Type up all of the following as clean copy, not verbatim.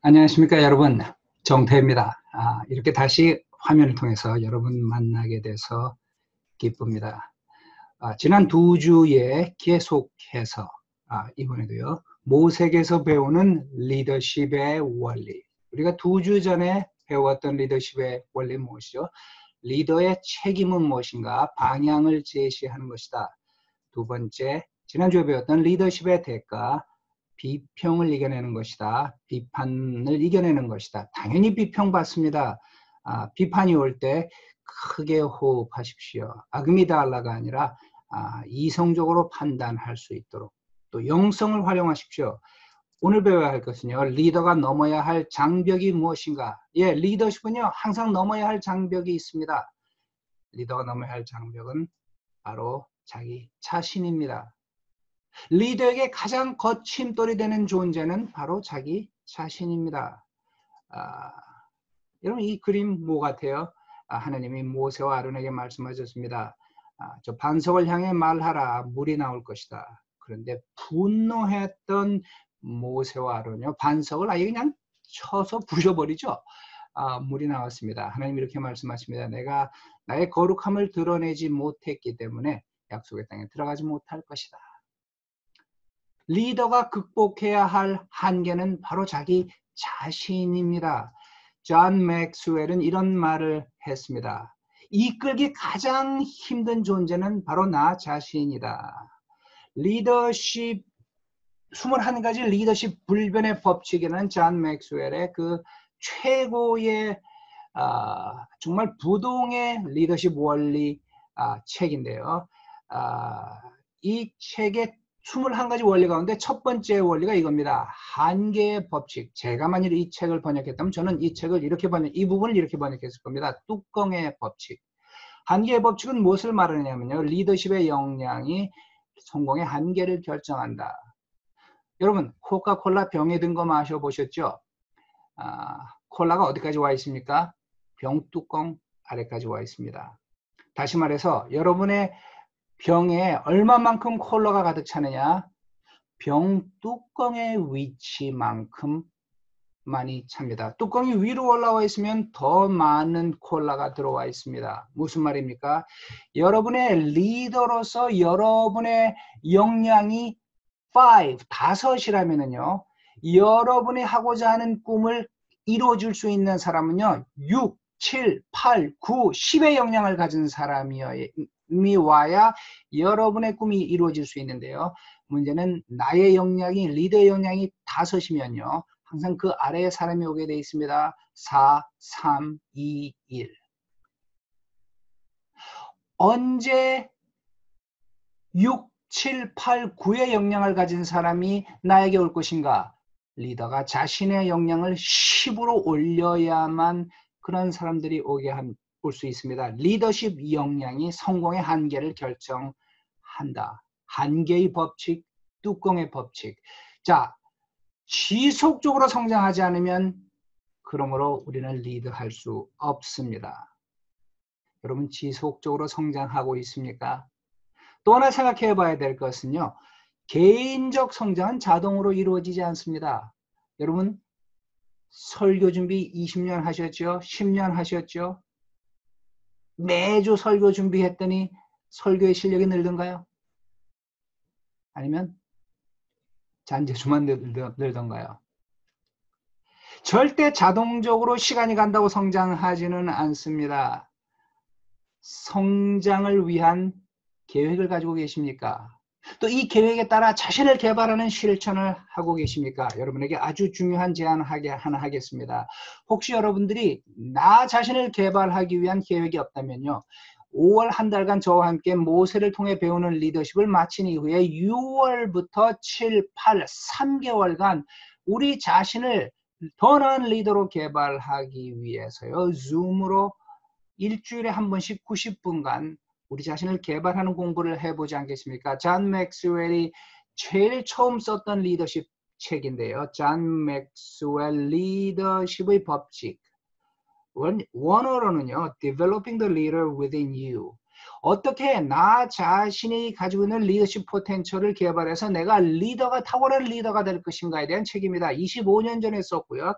안녕하십니까 여러분, 정태입니다. 이렇게 다시 화면을 통해서 여러분 만나게 돼서 기쁩니다. 지난 두 주에 계속해서 이번에도요 모색에서 배우는 리더십의 원리, 우리가 두 주 전에 배웠던 리더십의 원리 무엇이죠? 리더의 책임은 무엇인가? 방향을 제시하는 것이다. 두 번째, 지난주에 배웠던 리더십의 대가, 비평을 이겨내는 것이다. 비판을 이겨내는 것이다. 당연히 비평받습니다. 비판이 올 때 크게 호흡하십시오. 아그미달라가 아니라 이성적으로 판단할 수 있도록 또 영성을 활용하십시오. 오늘 배워야 할 것은요, 리더가 넘어야 할 장벽이 무엇인가? 리더십은요 항상 넘어야 할 장벽이 있습니다. 리더가 넘어야 할 장벽은 바로 자기 자신입니다. 리더에게 가장 거침돌이 되는 존재는 바로 자기 자신입니다. 여러분, 이 그림 뭐 같아요? 하나님이 모세와 아론에게 말씀하셨습니다. 저 반석을 향해 말하라, 물이 나올 것이다. 그런데 분노했던 모세와 아론이요, 반석을 아예 그냥 쳐서 부셔버리죠. 물이 나왔습니다. 하나님이 이렇게 말씀하십니다. 내가 나의 거룩함을 드러내지 못했기 때문에 약속의 땅에 들어가지 못할 것이다. 리더가 극복해야 할 한계는 바로 자기 자신입니다. 존 맥스웰은 이런 말을 했습니다. 이끌기 가장 힘든 존재는 바로 나 자신이다. 리더십, 21가지 리더십 불변의 법칙이라는 존 맥스웰의 그 최고의 정말 부동의 리더십 원리 책인데요. 이 책의 21가지 원리 가운데 첫 번째 원리가 이겁니다. 한계의 법칙. 제가 만일 이 책을 번역했다면 저는 이 책을 이 부분을 이렇게 번역했을 겁니다. 뚜껑의 법칙. 한계의 법칙은 무엇을 말하느냐면요, 리더십의 역량이 성공의 한계를 결정한다. 여러분, 코카콜라 병에 든 거 마셔보셨죠? 콜라가 어디까지 와 있습니까? 병뚜껑 아래까지 와 있습니다. 다시 말해서 여러분의 병에 얼마만큼 콜라가 가득 차느냐? 병 뚜껑의 위치만큼 많이 찹니다. 뚜껑이 위로 올라와 있으면 더 많은 콜라가 들어와 있습니다. 무슨 말입니까? 여러분의 리더로서 여러분의 역량이 5이라면요, 여러분이 하고자 하는 꿈을 이루어줄 수 있는 사람은요 6, 7, 8, 9, 10의 역량을 가진 사람이 와야 여러분의 꿈이 이루어질 수 있는데요, 문제는 나의 역량이, 리더의 역량이 5이면요 항상 그 아래에 사람이 오게 되어 있습니다. 4, 3, 2, 1. 언제 6, 7, 8, 9의 역량을 가진 사람이 나에게 올 것인가? 리더가 자신의 역량을 10으로 올려야만 그런 사람들이 올 수 있습니다. 리더십 역량이 성공의 한계를 결정한다. 한계의 법칙, 뚜껑의 법칙. 자, 지속적으로 성장하지 않으면 그러므로 우리는 리드할 수 없습니다. 여러분, 지속적으로 성장하고 있습니까? 또 하나 생각해 봐야 될 것은요, 개인적 성장은 자동으로 이루어지지 않습니다. 여러분, 설교 준비 20년 하셨죠? 10년 하셨죠? 매주 설교 준비했더니 설교의 실력이 늘던가요? 아니면 잔재주만 늘던가요? 절대 자동적으로 시간이 간다고 성장하지는 않습니다. 성장을 위한 계획을 가지고 계십니까? 또 이 계획에 따라 자신을 개발하는 실천을 하고 계십니까? 여러분에게 아주 중요한 제안 하나 하겠습니다. 혹시 여러분들이 나 자신을 개발하기 위한 계획이 없다면요, 5월 한 달간 저와 함께 모세를 통해 배우는 리더십을 마친 이후에 6월부터 7, 8, 3개월간 우리 자신을 더 나은 리더로 개발하기 위해서요, 줌으로 일주일에 한 번씩 90분간 우리 자신을 개발하는 공부를 해보지 않겠습니까? 존 맥스웰이 제일 처음 썼던 리더십 책인데요. 존 맥스웰 리더십의 법칙. 원어로는요, Developing the Leader Within You. 어떻게 나 자신이 가지고 있는 리더십 포텐셜을 개발해서 내가 탁월한 리더가 될 것인가에 대한 책입니다. 25년 전에 썼고요.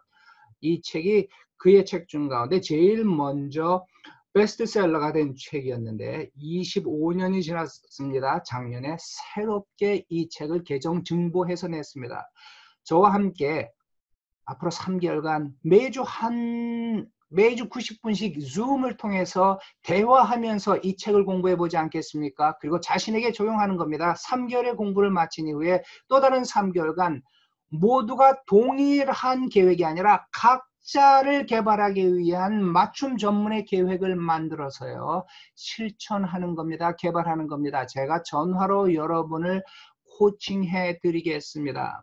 이 책이 그의 책 중 가운데 제일 먼저 베스트셀러가 된 책이었는데 25년이 지났습니다. 작년에 새롭게 이 책을 개정 증보해서 냈습니다. 저와 함께 앞으로 3개월간 매주 90분씩 줌을 통해서 대화하면서 이 책을 공부해 보지 않겠습니까? 그리고 자신에게 적용하는 겁니다. 3개월의 공부를 마친 이후에 또 다른 3개월간 모두가 동일한 계획이 아니라 각자를 개발하기 위한 맞춤 전문의 계획을 만들어서요. 실천하는 겁니다. 개발하는 겁니다. 제가 전화로 여러분을 코칭해 드리겠습니다.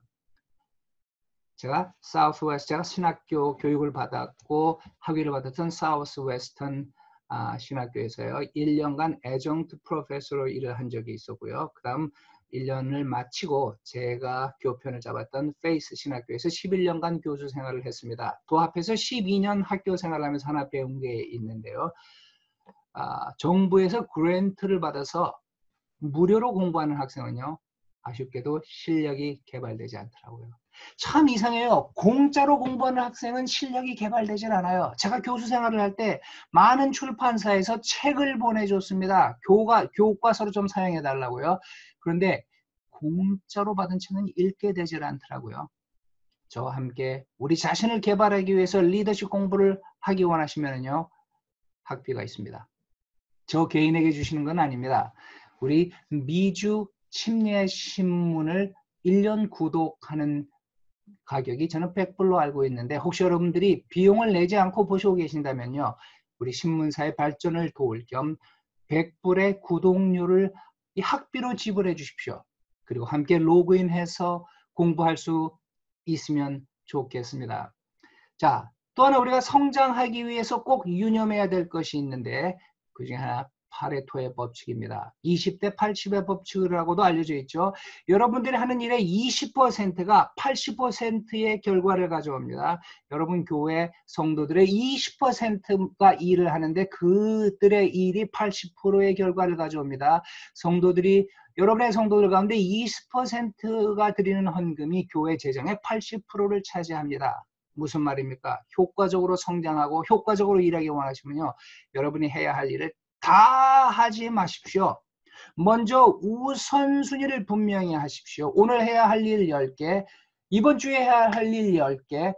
제가 제가 신학교 교육을 받았고 학위를 받았던 사우스웨스턴 신학교에서요. 1년간 애정트 프로페서로 일을 한 적이 있었고요. 그 다음 1년을 마치고 제가 교편을 잡았던 페이스 신학교에서 11년간 교수 생활을 했습니다. 도합해서 12년 학교 생활을 하면서 하나 배운 게 있는데요. 정부에서 그랜트를 받아서 무료로 공부하는 학생은요. 아쉽게도 실력이 개발되지 않더라고요. 참 이상해요. 공짜로 공부하는 학생은 실력이 개발되질 않아요. 제가 교수 생활을 할 때 많은 출판사에서 책을 보내줬습니다. 교과서로 좀 사용해 달라고요. 그런데 공짜로 받은 책은 읽게 되질 않더라고요. 저와 함께 우리 자신을 개발하기 위해서 리더십 공부를 하기 원하시면요. 학비가 있습니다. 저 개인에게 주시는 건 아닙니다. 우리 미주 침례신문을 1년 구독하는 가격이 저는 100불로 알고 있는데 혹시 여러분들이 비용을 내지 않고 보시고 계신다면요. 우리 신문사의 발전을 도울 겸 100불의 구독료를 이 학비로 지불해 주십시오. 그리고 함께 로그인해서 공부할 수 있으면 좋겠습니다. 자, 또 하나 우리가 성장하기 위해서 꼭 유념해야 될 것이 있는데 그 중에 하나 파레토의 법칙입니다. 20대 80의 법칙이라고도 알려져 있죠. 여러분들이 하는 일의 20%가 80%의 결과를 가져옵니다. 여러분 교회 성도들의 20%가 일을 하는데 그들의 일이 80%의 결과를 가져옵니다. 여러분의 성도들 가운데 20%가 드리는 헌금이 교회 재정의 80%를 차지합니다. 무슨 말입니까? 효과적으로 성장하고 효과적으로 일하기 원하시면요. 여러분이 해야 할 일을 다 하지 마십시오. 먼저 우선순위를 분명히 하십시오. 오늘 해야 할 일 10개, 이번 주에 해야 할 일 10개,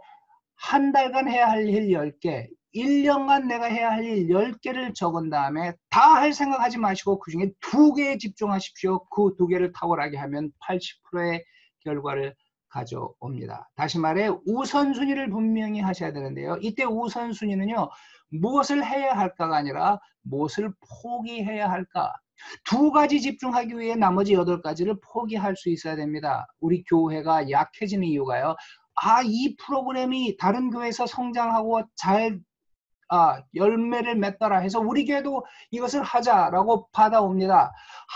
한 달간 해야 할 일 10개, 1년간 내가 해야 할 일 10개를 적은 다음에 다 할 생각하지 마시고 그 중에 2개에 집중하십시오. 그 2개를 탁월하게 하면 80%의 결과를 가져옵니다. 다시 말해 우선순위를 분명히 하셔야 되는데요. 이때 우선순위는요. 무엇을 해야 할까가 아니라 무엇을 포기해야 할까. 2가지 집중하기 위해 나머지 8가지를 포기할 수 있어야 됩니다. 우리 교회가 약해지는 이유가요. 이 프로그램이 다른 교회에서 성장하고 잘 열매를 맺더라 해서 우리 교회도 이것을 하자라고 받아옵니다.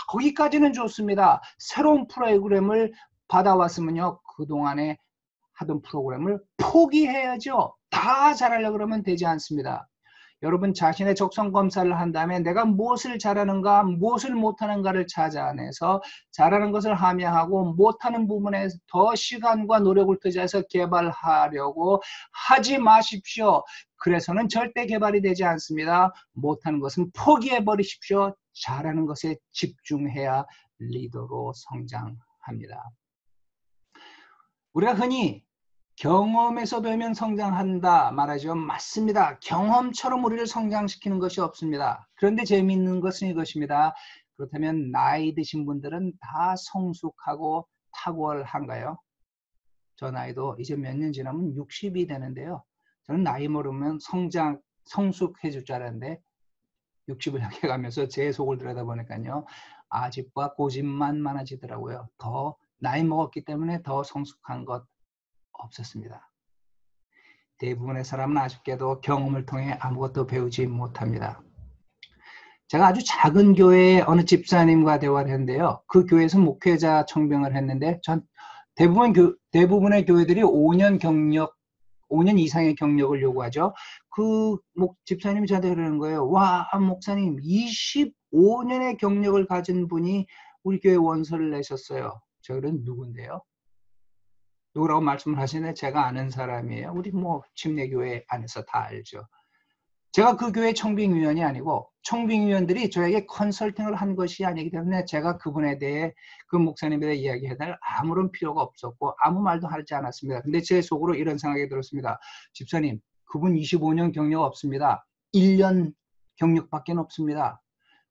거기까지는 좋습니다. 새로운 프로그램을 받아왔으면요. 그동안에 하던 프로그램을 포기해야죠. 다 잘하려고 그러면 되지 않습니다. 여러분 자신의 적성 검사를 한 다음에 내가 무엇을 잘하는가 무엇을 못하는가를 찾아내서 잘하는 것을 함양하고 못하는 부분에 더 시간과 노력을 투자해서 개발하려고 하지 마십시오. 그래서는 절대 개발이 되지 않습니다. 못하는 것은 포기해 버리십시오. 잘하는 것에 집중해야 리더로 성장합니다. 우리가 흔히 경험에서 배우면 성장한다 말하죠. 맞습니다. 경험처럼 우리를 성장시키는 것이 없습니다. 그런데 재미있는 것은 이것입니다. 그렇다면 나이 드신 분들은 다 성숙하고 탁월한가요? 저 나이도 이제 몇 년 지나면 60이 되는데요. 저는 나이 모르면 성숙해질 줄 알았는데 60을 향해 가면서 제 속을 들여다보니까요. 아집과 고집만 많아지더라고요. 더 나이 먹었기 때문에 더 성숙한 것 없었습니다. 대부분의 사람은 아쉽게도 경험을 통해 아무것도 배우지 못합니다. 제가 아주 작은 교회의 어느 집사님과 대화를 했는데요. 그 교회에서 목회자 청빙을 했는데 대부분의 교회들이 5년 이상의 경력을 요구하죠. 그 집사님이 저한테 그러는 거예요. 와, 목사님 25년의 경력을 가진 분이 우리 교회 원서를 내셨어요. 저 그런 누군데요? 누구라고 말씀을 하시는데 제가 아는 사람이에요. 우리 뭐 침례교회 안에서 다 알죠. 제가 그 교회 청빙위원이 아니고 청빙위원들이 저에게 컨설팅을 한 것이 아니기 때문에 제가 그분에 대해 그 목사님에 대해 이야기해야 될 아무런 필요가 없었고 아무 말도 하지 않았습니다. 근데 제 속으로 이런 생각이 들었습니다. 집사님, 그분 25년 경력 없습니다. 1년 경력밖에 없습니다.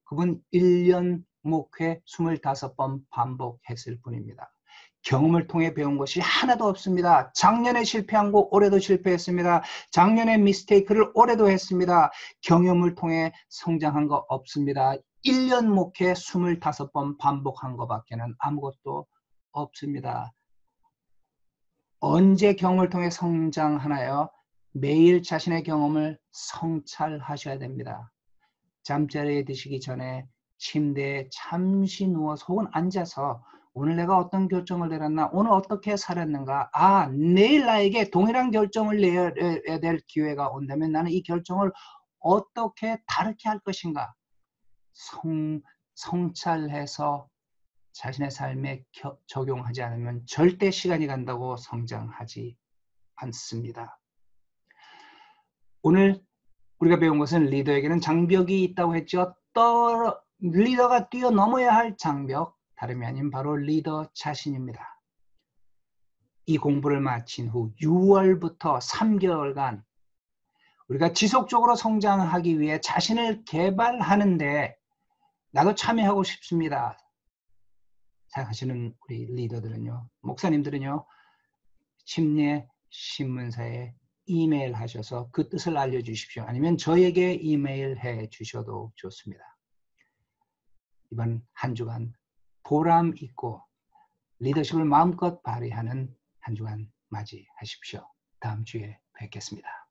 그분 1년 목회 25번 반복했을 뿐입니다. 경험을 통해 배운 것이 하나도 없습니다. 작년에 실패한 거 올해도 실패했습니다. 작년에 미스테이크를 올해도 했습니다. 경험을 통해 성장한 거 없습니다. 1년 목회 25번 반복한 것밖에는 아무것도 없습니다. 언제 경험을 통해 성장하나요? 매일 자신의 경험을 성찰하셔야 됩니다. 잠자리에 드시기 전에 침대에 잠시 누워서 혹은 앉아서 오늘 내가 어떤 결정을 내렸나, 오늘 어떻게 살았는가, 내일 나에게 동일한 결정을 내야 될 기회가 온다면 나는 이 결정을 어떻게 다르게 할 것인가, 성찰해서 자신의 삶에 적용하지 않으면 절대 시간이 간다고 성장하지 않습니다. 오늘 우리가 배운 것은 리더에게는 장벽이 있다고 했죠. 리더가 뛰어넘어야 할 장벽, 다름이 아닌 바로 리더 자신입니다. 이 공부를 마친 후 6월부터 3개월간 우리가 지속적으로 성장하기 위해 자신을 개발하는데 나도 참여하고 싶습니다 생각하시는 우리 리더들은요, 목사님들은요, 침례 신문사에 이메일 하셔서 그 뜻을 알려주십시오. 아니면 저에게 이메일 해 주셔도 좋습니다. 이번 한 주간 보람 있고 리더십을 마음껏 발휘하는 한 주간 맞이하십시오. 다음 주에 뵙겠습니다.